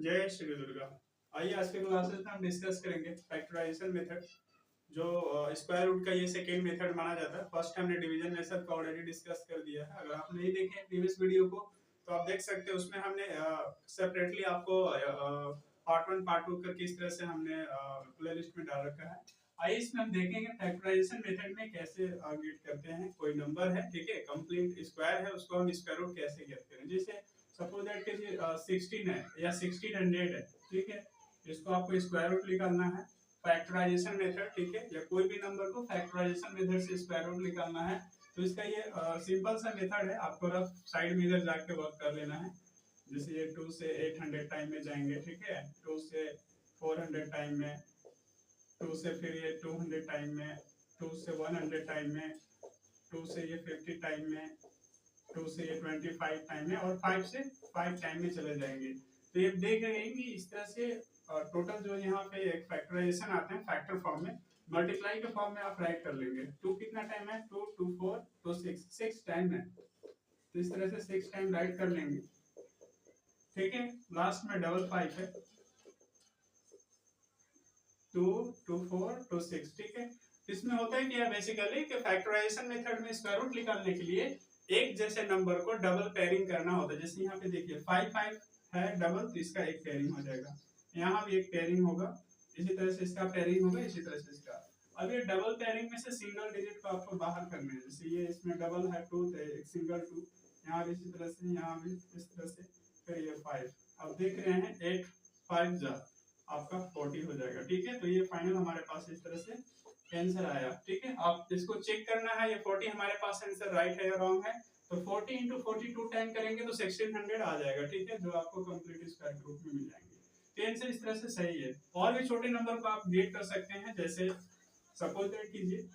जय श्री दुर्गा। आइए आज के क्लासेस में हम डिस्कस करेंगे फैक्टराइजेशन मेथड। जो स्क्वायर रूट का ये सेकेंड मेथड माना जाता है। फर्स्ट हमने डिवीजन मेथड का ऑलरेडी डिस्कस कर दिया है। अगर आप नहीं देखें प्रीवियस वीडियो को तो आप देख सकते हैं, उसमें हमने सेपरेटली आपको पार्ट वन पार्ट टू का किस तरह से हमने प्ले लिस्ट में डाल रखा है। आइए इसमें हम देखेंगे फैक्टराइजेशन मेथड में कैसे गेट करते हैं। कोई नंबर है, ठीक है, कंप्लीट स्क्वायर है, उसको हम स्क्वायर रूट कैसे गेट करें। जैसे सपोज दैट कि 16 है या 1600 है, ठीक है, इसको आपको स्क्वायर रूट निकालना है फैक्टराइजेशन मेथड, ठीक है, या कोई भी नंबर को फैक्टराइजेशन मेथड से स्क्वायर रूट निकालना है। तो इसका ये सिंपल सा मेथड है, आपको रफ साइड में इधर जाके वर्क कर लेना है। जैसे ये 2 से 800 टाइम में जाएंगे, ठीक है, 2 से 400 टाइम में, 2 से फिर ये 200 टाइम में, 2 से 100 टाइम में, 2 से ये 50 टाइम में, 2 से ये 25 टाइम में, और 5 से 5 टाइम में चले जाएंगे। तो ये देख रहे हैं कि इस तरह से टोटल जो यहाँ पे एक फैक्टराइजेशन आते हैं फैक्टर फॉर्म में, मल्टीप्लाई के फॉर्म में आप राइट कर लेंगे। 2 कितना टाइम है, 2 2 4 तो 6 टाइम है, तो इस तरह से 6 टाइम राइट कर लेंगे, ठीक है। लास्ट में डबल 5 है, 2 2 4 2 6, ठीक है। इसमें होता है क्या बेसिकली कि फैक्टराइजेशन मेथड में स्क्वायर रूट निकालने के लिए एक जैसे नंबर को डबल पेयरिंग करना होता है। जैसे यहाँ पे देखिए 5 5 है डबल, तो इसका एक पेयरिंग हो जाएगा, यहाँ भी एक पेयरिंग होगा, इसी तरह से इसका पेयरिंग होगा, इसी तरह से इसका। अब ये डबल पेयरिंग में से सिंगल डिजिट को आपको बाहर करना है। जैसे ये इसमें डबल है 2, तो एक सिंगल 2, यहाँ भी इसी तरह से, यहाँ भी इस तरह से, फिर ये 5। अब देख रहे हैं 8 5 जा आपका 40 हो जाएगा, ठीक है। तो ये फाइनल हमारे पास इस तरह से आंसर आया, ठीक है। आप इसको चेक करना है ये 40 हमारे पास आंसर राइट है या रॉन्ग है। तो 40 इंटू 42 टाइम करेंगे तो 1600 आ जाएगा, ठीक है, जो आपको कंप्लीट स्क्वायर रूट में मिल जाएंगे। तो आंसर इस तरह से सही है। और भी छोटे नंबर को आप गेट कर सकते हैं। जैसे सपोज दैट कीजिए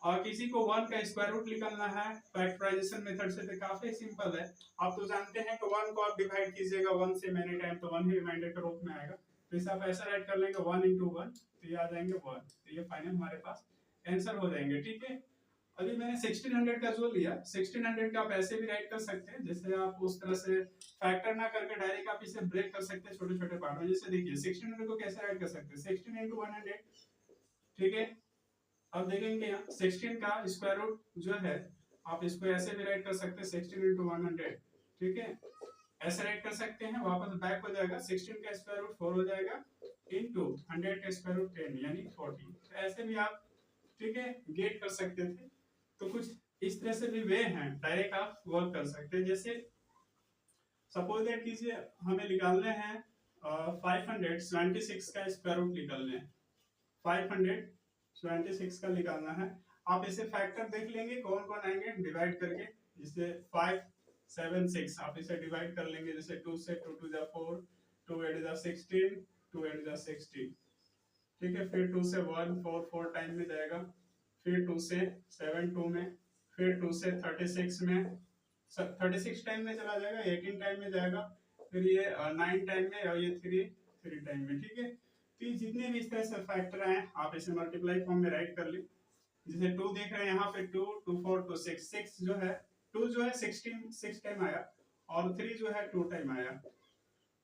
और किसी को 1 का स्क्वायर रूट निकालना है फैक्टराइजेशन मेथड से, तो काफी सिंपल है। आप तो जानते हैं कि 1 को आप डिवाइड कीजिएगा 1 से मेनी टाइम तो 1 ही रिमाइंडर के रूप में आएगा। तो इसे आप ऐसा राइट कर लेंगे 1 इंटू 1, तो ये आ जाएंगे 1। तो ये फाइनल हमारे पास आंसर हो जाएंगे, ठीक है। अभी मैंने 1600 का जो लिया, 1600 का आप ऐसे भी राइट कर सकते हैं। जैसे आप उस तरह से फैक्टर ना करके डायरेक्ट आप इसे ब्रेक कर सकते हैं छोटे छोटे पार्ट में। जैसे देखिए 1600 को कैसे राइट कर सकते हैं, 16 इंटू 100, ठीक है। अब देखेंगे यहाँ 16 का स्क्वायर रूट जो है, आप इसको ऐसे भी राइट कर सकते हैं 16 इंटू 100, ठीक है, ऐसे राइट कर सकते हैं। वापस बैक हो जाएगा, 16 का स्क्वायर रूट 4 हो जाएगा इंटू 100 का स्क्वायर रूट 10 यानी 40। तो ऐसे भी आप, ठीक है, गेट कर सकते थे। तो कुछ इस तरह से भी वे हैं, डायरेक्ट आप वर्क कर सकते हैं। जैसे सपोज दैट कीजिए हमें निकालने हैं 576 का स्क्वायर रूट निकालने हैं, 526 का निकालना है। आप इसे फैक्टर देख लेंगे कौन कौन आएंगे डिवाइड करके। जैसे 576 आप इसे डिवाइड कर लेंगे। जैसे 2 से 2 टू द 4, 2 8 द 16, 2 8 द 16, ठीक है। फिर 2 से 1 4 4 टाइम में जाएगा, फिर 2 से 7 2 में, फिर 2 से 36 में, 36 टाइम में चला जाएगा, 18 टाइम में जाएगा, फिर ये 9 टाइम में, और ये 3 टाइम में, ठीक है। तो ये जितने भी इस तरह से फैक्टर हैं आप इसे मल्टीप्लाई फॉर्म में राइट कर ले। जैसे 2 देख रहे हैं यहाँ पे 2 2 4 2 6, 6 जो है 2 जो है 16 6 टाइम आया, और 3 जो है 2 टाइम आया।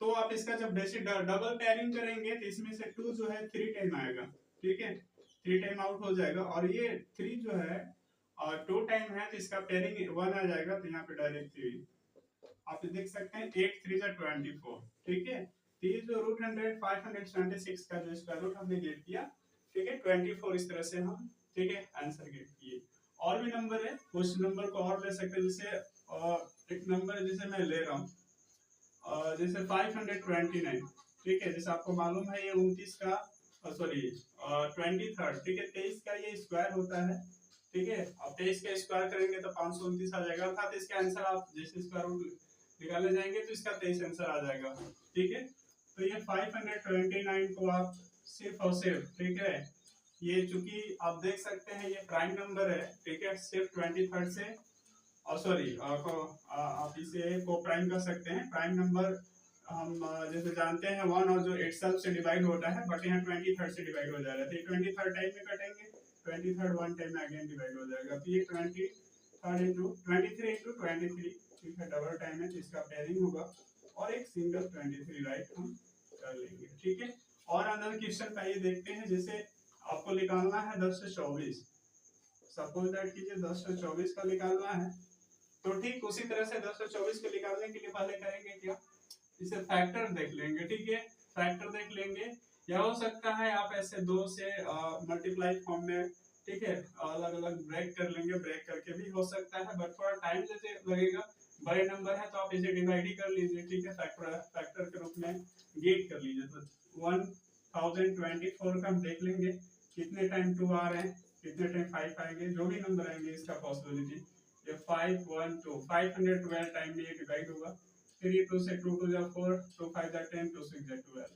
तो आप इसका जब बेसिक डबल पेयरिंग करेंगे तो इसमें से 2 जो है 3 टाइम आएगा, ठीक है, 3 टाइम आउट हो जाएगा। और ये 3 जो है और 2 टाइम है, तो इसका पेयरिंग 1 आ जाएगा, तो यहाँ पे डायरेक्ट 3 आप देख सकते हैं 8 3 जा 24, ठीक है। तो ये जो रूट 100 576 का जो स्क्वायर रूट हमने गेट किया, ठीक है, 24 इस तरह से हम, ठीक है, आंसर गेट किए। और भी नंबर है, उस नंबर को और ले सकते हैं। जैसे एक नंबर जैसे मैं ले रहा हूँ जैसे 529, ठीक है। जैसे आपको मालूम है ये 29 का सॉरी 23, ठीक है, 23 का ये स्क्वायर होता है, ठीक है। अब 23 का स्क्वायर करेंगे तो 529 आ जाएगा, अर्थात इसका आंसर आप जैसे स्क्वायर रूट निकालने जाएंगे तो इसका 23 आंसर आ जाएगा, ठीक है। तो ये 529 को आप सिर्फ और सिर्फ, ठीक है, ये चूंकि आप देख सकते हैं ये प्राइम नंबर है, ठीक है, सिर्फ 23 से और सॉरी आप इसे को प्राइम कर सकते हैं। प्राइम नंबर हम जैसे जानते हैं 1 और जो इटसेल्फ से डिवाइड होता है, बट यहाँ 23 से डिवाइड हो जाएगा, तो 23 टाइम में कटेंगे, 23 1 टाइम में अगेन डिवाइड हो जाएगा। तो ये 23 इंटू 23, ठीक है, डबल टाइम है, तो इसका पेयरिंग होगा, और एक सिंगल 23 राइट हम कर लेंगे, ठीक है। और अनदर क्वेश्चन का ये देखते हैं, जैसे आपको निकालना है 10 से 24, सपोज दैट कीजिए 10 से 24 का निकालना है, तो ठीक उसी तरह से 10 से 24 के निकालने के लिए पहले करेंगे क्या, इसे फैक्टर देख लेंगे, ठीक है, फैक्टर देख लेंगे। या हो सकता है आप ऐसे 2 से मल्टीप्लाई फॉर्म में, ठीक है, अलग अलग ब्रेक कर लेंगे, ब्रेक करके भी हो सकता है, बट थोड़ा टाइम जैसे लगेगा, बड़े नंबर है तो आप इसे डिवाइड ही कर लीजिए, ठीक है, फैक्टर के रूप में गेट कर लीजिए। तो 1024 का हम देख लेंगे कितने टाइम 2 आ रहे हैं, कितने टाइम 5 आएंगे, जो भी नंबर आएंगे इसका पॉसिबिलिटी, ये 5 1 2 512 टाइम में ये डिवाइड होगा। फिर ये 2 से 2 2 जा 4, 2 5 जा 10, 2 6 जा 12,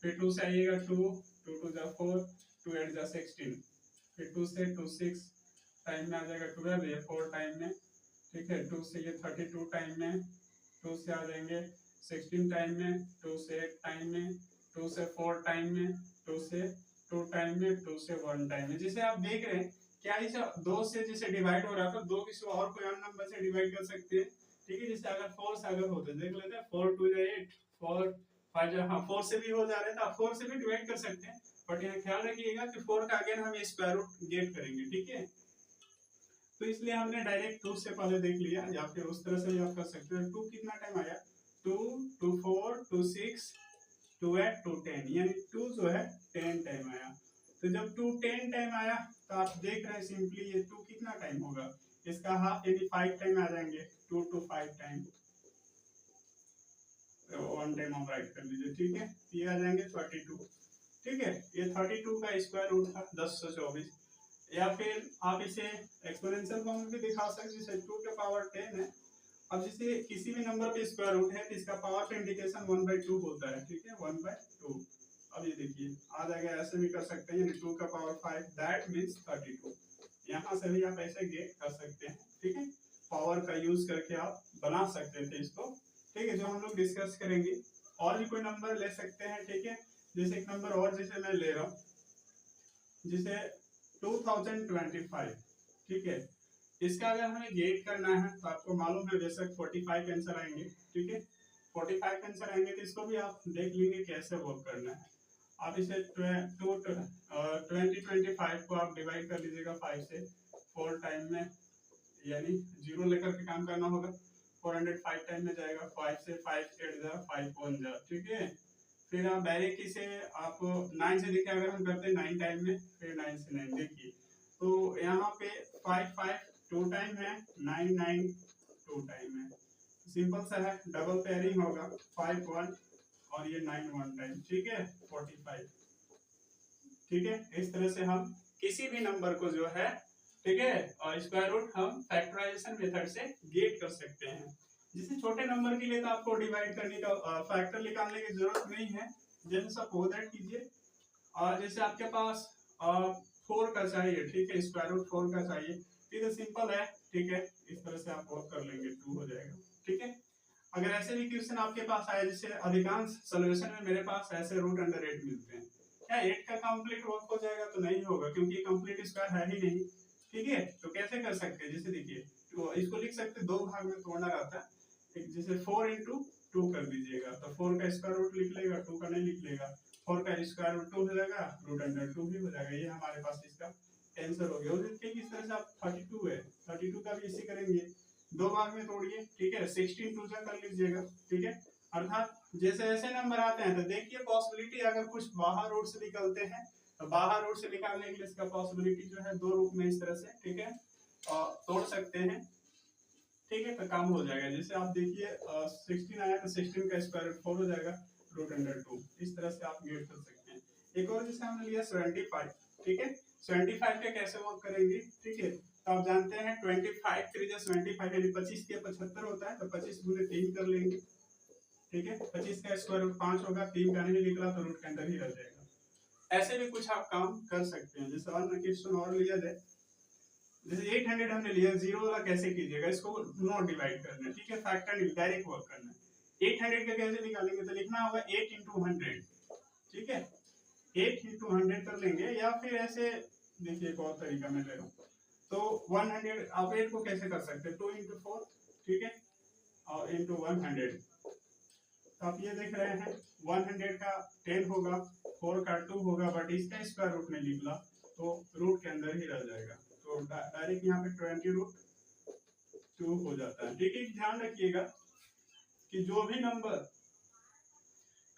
फिर 2 से आइएगा 2 2 2 जा 4, 2 8 जा 16, फिर 2 से 2 6 टाइम में आ जाएगा 12, ये 4 टाइम में, ठीक है, 2 से ये 32 टाइम में, 2 से आ जाएंगे 16 टाइम में, 2 से 8 टाइम में, 2 से 4 टाइम में, 2 से 2 टाइम में, 2 से 1 टाइम में। जिसे आप देख रहे हैं क्या इसे 2 से जैसे डिवाइड हो रहा था, 2 किसी और कोई अन्य नंबर से डिवाइड कर सकते हैं, ठीक है। जैसे अगर 4 से अगर होते देख लेते हैं, 4 2 जा 8, 4 5 जा, हाँ 4 से भी हो जा रहे थे, आप 4 से भी डिवाइड कर सकते हैं, बट यहाँ ख्याल रखिएगा कि 4 का अगेन हम स्क्वायर रूट गेट करेंगे, ठीक है। तो इसलिए हमने डायरेक्ट 2 से पहले देख लिया, या फिर उस तरह से भी आप कर सकते हैं। 2 कितना टाइम आया, 2 2 4 2 6 2 8 2 10, यानी 2 जो है 10 टाइम आया। तो जब 2 10 टाइम आया तो आप देख रहे हैं सिंपली ये 2 कितना टाइम होगा, इसका हाफ यानी 5 टाइम आ जाएंगे, 2 to 5 टाइम, वन टाइम आप राइट कर लीजिए, ठीक है। ये आ जाएंगे 32, ठीक है, ये 32 का स्क्वायर रूट था 10 से 24। या फिर आप इसे एक्सपोनेंशियल फॉर्म में भी दिखा सकते हैं, जैसे 2 के पावर 10 है। अब जैसे किसी भी नंबर पे स्क्वायर रूट है तो इसका पावर का इंडिकेशन 1/2 होता है, ठीक है, 1/2। अब ये देखिए आ जाएगा, ऐसे भी कर सकते हैं, यानी 2 का पावर 5 दैट मींस 32। यहाँ से भी आप ऐसे गेट कर सकते हैं, ठीक है, पावर का यूज करके आप बना सकते थे इसको, ठीक है, जो हम लोग डिस्कस करेंगे। और भी कोई नंबर ले सकते हैं, ठीक है, जैसे एक नंबर और जैसे मैं ले रहा हूँ, जिसे 2025, ठीक है, इसका अगर हमें गेट करना है तो आपको मालूम है बेशक 45 आंसर आएंगे, ठीक है, 45 आंसर आएंगे, तो इसको भी आप देख लेंगे कैसे वर्क करना है। आप इसे 2025 को आप डिवाइड कर लीजिएगा 5 से 4 टाइम में, यानी 0 लेकर के काम करना होगा, 405 टाइम में जाएगा, 5 से 5 8 जा 5 1 जा, ठीक है। फिर आप डायरेक्ट इसे आप 9 से देखिए, अगर हम करते हैं 9 टाइम में, फिर 9 से 9 देखिए, तो यहाँ पे 5 5 2 टाइम है, 9 9 2 टाइम है, सिंपल सा है, डबल पेयरिंग होगा 5 1 और ये 9 1 टाइम, ठीक है, 45, ठीक है। इस तरह से हम किसी भी नंबर को जो है, ठीक है, और स्क्वायर रूट हम फैक्टराइजेशन मेथड से गेट कर सकते हैं। जैसे छोटे नंबर के लिए तो आपको डिवाइड करने का फैक्टर निकालने की जरूरत नहीं है। जैसे सपोज दैट कीजिए, और जैसे आपके पास 4 का चाहिए, ठीक है, स्क्वायर रूट 4 का चाहिए, तो सिंपल है, ठीक है, इस तरह से आप वर्क कर लेंगे, 2 हो जाएगा, ठीक है। अगर ऐसे भी क्वेश्चन आपके पास आए, जैसे अधिकांश सोल्यूशन में मेरे पास ऐसे रूट अंडर 8 मिलते हैं, क्या 8 का कंप्लीट वर्क हो जाएगा, तो नहीं होगा, क्योंकि कंप्लीट स्क्वायर है ही नहीं, ठीक है। तो कैसे कर सकते हैं, जैसे देखिए, तो इसको लिख सकते हैं, 2 भाग में तोड़ना रहता है, जैसे 4 into 2 कर दीजिएगा, तो 4 का स्क्वायर रूट लिख लेगा, 2 का नहीं लिख लेगा, 4 का स्क्वायर रूट 2 हो जाएगा, रूट अंडर 2 भी हो जाएगा, ये हमारे पास इसका आंसर हो गया। और ठीक इस तरह से आप 32 है, 32 का भी इसी करेंगे, 2 भाग में तोड़िए, ठीक है, 16 2 जा कर लीजिएगा, ठीक है। अर्थात जैसे ऐसे नंबर आते हैं तो देखिए पॉसिबिलिटी, अगर कुछ बाहर रूट से निकलते हैं तो बाहर रूट से निकालने के लिए इसका पॉसिबिलिटी जो है 2 रूप में इस तरह से, ठीक है, तोड़ सकते हैं, ठीक है, तो काम हो जाएगा। जैसे आप देखिए 16 आया तो 16 का स्क्वायर रूट 4 हो जाएगा, रूट अंडर 2, इस तरह से आप गेट कर सकते हैं। एक और जैसे हमने लिया 75, ठीक है, 75 का कैसे वर्क करेंगे, ठीक है, तो आप जानते हैं 25 3 75 यानी 25 के 75 होता है, तो 25 गुने 3 कर लेंगे, ठीक है, 25 का स्क्वायर रूट 5 होगा, 3 का नहीं निकला तो रूट के अंदर ही रह जाएगा। ऐसे भी कुछ आप काम कर सकते हैं। जैसे अन्य क्वेश्चन और लिया जाए, जैसे 800 हमने लिया, 0 वाला कैसे कीजिएगा, इसको नॉट डिवाइड करना है, ठीक है, फैक्टर नहीं, डायरेक्ट वर्क करना है। 800 का कैसे निकालेंगे, तो लिखना होगा 8 into 100, ठीक है, 8 into 100 कर लेंगे, या फिर ऐसे देखिए एक और तरीका मैं ले रहा हूँ, तो 100 आप 8 को कैसे कर सकते हैं, 2 into 4, ठीक है, और into 100, तो आप ये देख रहे हैं 100 का 10 होगा, 4 का 2 होगा, बट इसका स्क्वायर रूट नहीं निकला तो रूट के अंदर ही रह जाएगा, तो डायरेक्ट यहाँ पे 20√2 हो जाता है। ठीक है, ध्यान रखिएगा कि जो भी नंबर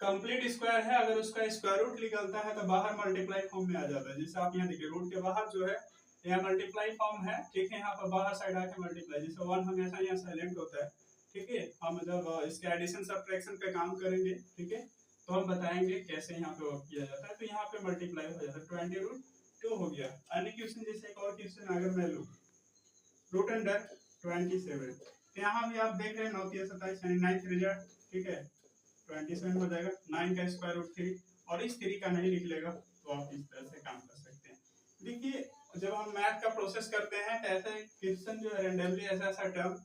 कंप्लीट स्क्वायर है अगर उसका स्क्वायर रूट निकलता है तो बाहर मल्टीप्लाई फॉर्म में आ जाता है। जैसे आप यहाँ देखिए रूट के बाहर जो है यहाँ मल्टीप्लाई फॉर्म है, ठीक है, यहाँ पर बाहर साइड आके मल्टीप्लाई, जैसे 1 हमेशा यहाँ साइलेंट होता है, ठीक है। हम जब इसके एडिशन सब्ट्रैक्शन पे काम करेंगे, ठीक है, तो हम बताएंगे कैसे यहाँ पे वर्क किया जाता है। तो यहाँ पे मल्टीप्लाई हो जाता है, 20√2 हो गया। अन्य क्वेश्चन जैसे एक और क्वेश्चन अगर मैं लूँ रूट अंडर 27, तो यहाँ भी आप देख रहे हैं 9 3 27 यानी 9 3 ठीक है 27 हो जाएगा, 9 का स्क्वायर रूट 3 और इस 3 का नहीं निकलेगा तो आप इस तरह से काम कर सकते हैं। देखिए जब हम मैथ का प्रोसेस करते हैं तो ऐसे क्वेश्चन जो है रैंडमली ऐसा टर्म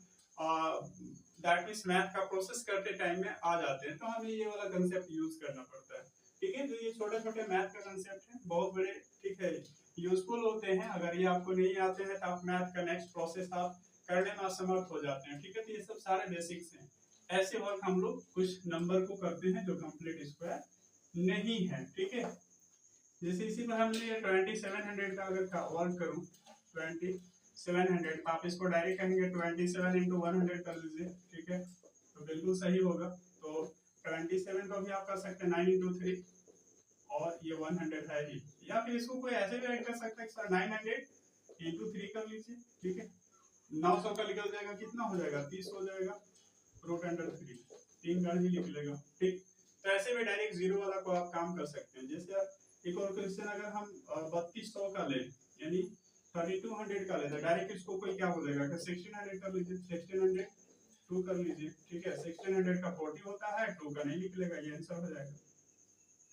दैट मींस मैथ का प्रोसेस करते टाइम में आ जाते हैं, तो हमें ये वाला कंसेप्ट यूज करना पड़ता है। ठीक है, तो ये छोटे छोटे मैथ का कंसेप्ट है, बहुत बड़े, ठीक है, यूजफुल होते हैं। अगर ये आपको नहीं आते हैं तो आप मैथ का नेक्स्ट प्रोसेस आप करने में असमर्थ हो जाते हैं। ठीक है, तो ये सब सारे बेसिक्स हैं। ऐसे वर्क हम लोग कुछ नंबर को करते हैं जो कंप्लीट स्क्वायर नहीं है। ठीक है, जैसे इसी में हमने 2700 का अगर वर्क करूं 2700, तो आप इसको डायरेक्ट कहेंगे 27 × 100 कर लीजिए, ठीक है, तो बिल्कुल सही होगा। तो 27 को भी आप कर सकते हैं 9 × 3 और ये 100 है ही, या फिर इसको कोई ऐसे भी राइट कर सकता है सर 900 × 3 कर लीजिए, ठीक है, 900 का निकल जाएगा, कितना हो जाएगा 30 हो जाएगा, √3 3 का ही निकलेगा। ठीक, तो ऐसे में डायरेक्ट जीरो वाला को आप काम कर सकते हैं। जैसे एक और क्वेश्चन अगर हम 3200 का ले यानी 3200 का ले तो डायरेक्ट इसको कोई क्या बोलेगा कि 1600 कर लीजिए, 1600 2 कर लीजिए, ठीक है, 1600 का 40 होता है, 2 का नहीं निकलेगा, ये आंसर हो जाएगा।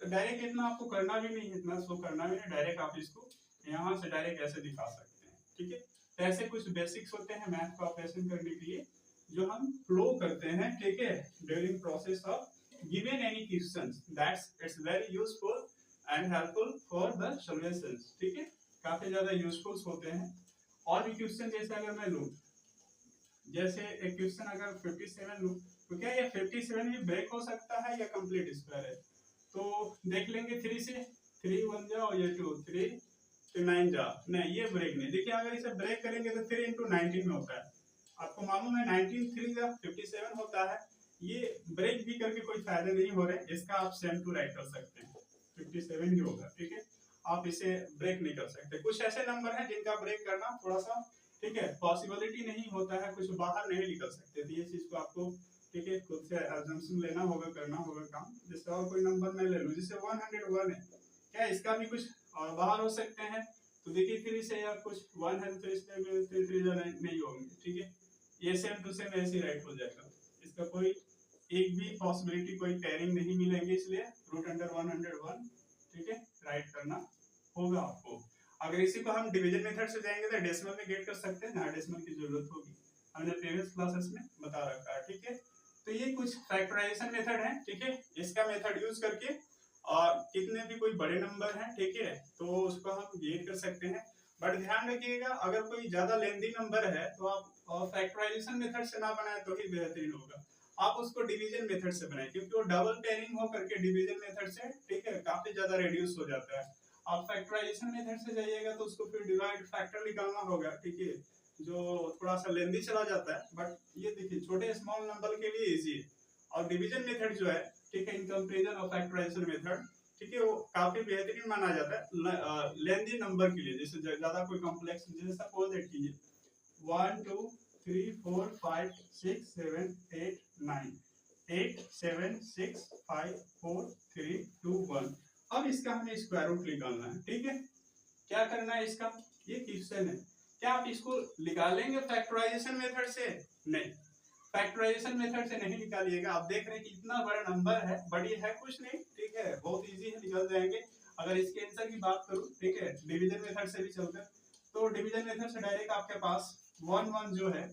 तो डायरेक्ट इतना आपको करना भी नहीं, इतना स्लो करना भी नहीं, डायरेक्ट आप इसको यहाँ से डायरेक्ट ऐसे दिखा सकते हैं। ठीक है, तो ऐसे कुछ बेसिक्स होते हैं मैथ को ऑपरेशन करने के लिए जो हम फ्लो करते हैं, ठीक है, during process of given any questions, that's it's very useful and helpful for the solutions. ठीक है, काफी ज्यादा यूजफुल होते हैं। और भी क्वेश्चन जैसे अगर मैं लूं, जैसे एक क्वेश्चन अगर 57 लूं तो क्या ये 57 ही ब्रेक हो सकता है या कंप्लीट स्क्वायर है? तो देख लेंगे 3 से, 3 1 जा और ये 2 3 तो 9 जा, नहीं ये ब्रेक नहीं। देखिए अगर इसे ब्रेक करेंगे तो 3 × 19 में होता है, आपको मालूम है 19 3 जा 57 होता है। ये ब्रेक भी करके कोई फायदा नहीं हो रहा है, इसका आप सेम टू राइट कर सकते हैं, 57 ही होगा। ठीक है, आप इसे ब्रेक नहीं कर सकते। कुछ ऐसे नंबर हैं जिनका ब्रेक करना थोड़ा सा, ठीक है, पॉसिबिलिटी नहीं होता है, कुछ बाहर नहीं निकल सकते, तो ये चीज को आपको, ठीक है, खुद से अजम्पशन लेना होगा, करना होगा काम। जैसे और कोई नंबर मैं ले लूं, जैसे 101 है, क्या इसका भी कुछ बाहर हो सकते हैं? तो देखिए 3 से या कुछ 1 है तो इसमें 3 नहीं होंगे, ठीक है, ये सेम टू सेम ऐसे राइट हो जाएगा, इसका कोई एक भी पॉसिबिलिटी, कोई पेयरिंग नहीं मिलेंगे, इसलिए √101, ठीक है, राइट करना होगा आपको। अगर इसी को हम डिवीजन मेथड से जाएंगे तो डेसिमल में गेट कर सकते हैं ना, डेसिमल की जरूरत होगी, हमने प्रीवियस क्लासेस में बता रखा है। ठीक है, तो ये कुछ फैक्टराइजेशन मेथड है, ठीक है, इसका मेथड यूज करके और कितने भी कोई बड़े नंबर हैं, ठीक है, तो उसको हम गेट कर सकते हैं। बट ध्यान रखिएगा अगर कोई ज्यादा लेंथी नंबर है तो आप फैक्टराइजेशन मेथड से ना बनाए तो ही बेहतरीन होगा, आप उसको डिवीजन मेथड से बनाएं, क्योंकि वो डबल पेयरिंग हो करके डिवीजन मेथड से, ठीक है, काफी ज्यादा रिड्यूस हो जाता है। आप फैक्टराइजेशन मेथड से जाइएगा तो उसको फिर डिवाइड फैक्टर निकालना होगा, ठीक है, जो थोड़ा सा लेंथी चला जाता है। बट ये देखिए छोटे स्मॉल नंबर के लिए इजी है, और डिवीजन मेथड जो है, ठीक है, in comparison of factorization method, ठीक है, वो काफी बेहतरीन माना जाता है लेंथी नंबर के लिए। जैसे ज्यादा कोई कॉम्प्लेक्स, जैसे सपोज दैट कीजिए 1 2 3 4 5 6 7 8 9 8 7 6 5 4 3 2 1। अब इसका हमें स्क्वायर रूट निकालना है, ठीक है, क्या करना है इसका, ये क्वेश्चन है। क्या आप इसको निकालेंगे फैक्टराइजेशन मेथड से? नहीं, फैक्टराइजेशन मेथड से नहीं निकालिएगा। आप देख रहे हैं कि इतना बड़ा नंबर है, बट ये है कुछ नहीं, ठीक है, बहुत इजी है, निकल जाएंगे। अगर इसके आंसर की बात करूं, ठीक है, डिवीजन मेथड से भी चलते हैं, तो डिवीजन मेथड से डायरेक्ट आपके पास 1 1 जो है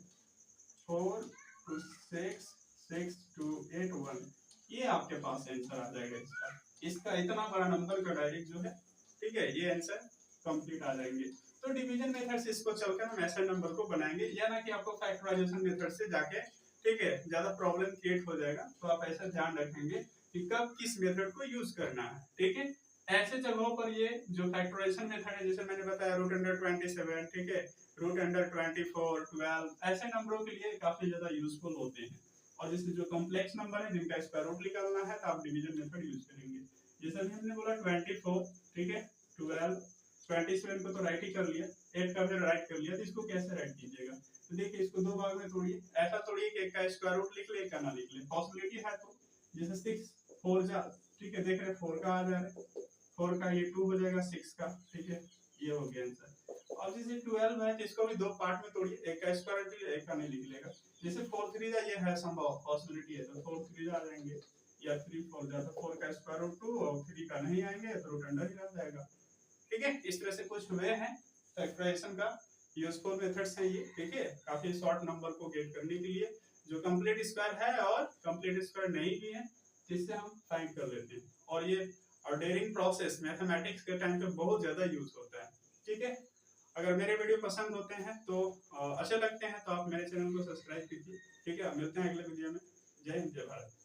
4 2 6 6 2 8 1, ये आपके पास आंसर आ जाएगा इसका। इसका इतना बड़ा नंबर का डायरेक्ट जो है, ठीक है, ये आंसर कंप्लीट आ जाएंगे। तो डिवीजन मेथड से इसको चलकर हम ऐसे नंबर को बनाएंगे, या ना कि आपको फैक्टराइजेशन मेथड से जाके ठीक है, ज्यादा प्रॉब्लम क्रिएट हो जाएगा। तो आप ऐसा ध्यान रखेंगे कि कब किस मेथड को यूज करना है, ठीक है। ऐसे जगहों पर ये जो फैक्टराइजेशन मेथड है, जैसे मैंने बताया रूट अंडर 27, ठीक है, रूट अंडर 24, 12, ऐसे नंबरों के लिए काफी ज्यादा यूजफुल होते हैं। और जैसे जो कॉम्प्लेक्स नंबर है जिनका स्क्वायर रूट निकालना है, तो आप डिवीजन मेथड यूज करेंगे। जैसे अभी हमने बोला 24, ठीक है, 12, 27 को तो राइट ही कर लिया, 8 का फिर राइट कर लिया, तो इसको कैसे राइट कीजिएगा? तो देखिए, इसको दो भाग में तोड़िए। ऐसा तोड़िए कि एक का स्क्वायर रूट लिख ले, एक का ना लिख ले, पॉसिबिलिटी है तो। जैसे 6 4 जा, ठीक है, देख रहे 4 का आ जा रहा है, 4 का ये 2 हो जाएगा 6 का, ठीक है, ये हो गया आंसर। अब जैसे 12 है तो इसको भी दो पार्ट में तोड़िए, एक का स्क्वायर रूट एक का नहीं लिख लेगा। जैसे 4 3 जा, ये है संभव पॉसिबिलिटी है, तो 4 3 जा आ जाएंगे, या 3 4 जा, तो 4 का स्क्वायर रूट 2 और 3 का नहीं आएंगे तो रूट अंडर ही आ जाएगा, ठीक है। इस तरह से कुछ वे हैं फैक्टराइजेशन का, यूजफुल मेथड्स हैं ये, ठीक है, काफी शॉर्ट नंबर को गेट करने के लिए, जो कंप्लीट स्क्वायर है और कंप्लीट स्क्वायर नहीं भी है, जिससे हम फाइंड कर लेते हैं। और ये ऑर्डरिंग प्रोसेस मैथमेटिक्स के टाइम पे बहुत ज्यादा यूज होता है, ठीक है। अगर मेरे वीडियो पसंद होते हैं तो अच्छे लगते हैं तो आप मेरे चैनल को सब्सक्राइब कीजिए, ठीक है। मिलते हैं अगले वीडियो में। जय हिंद, जय भारत।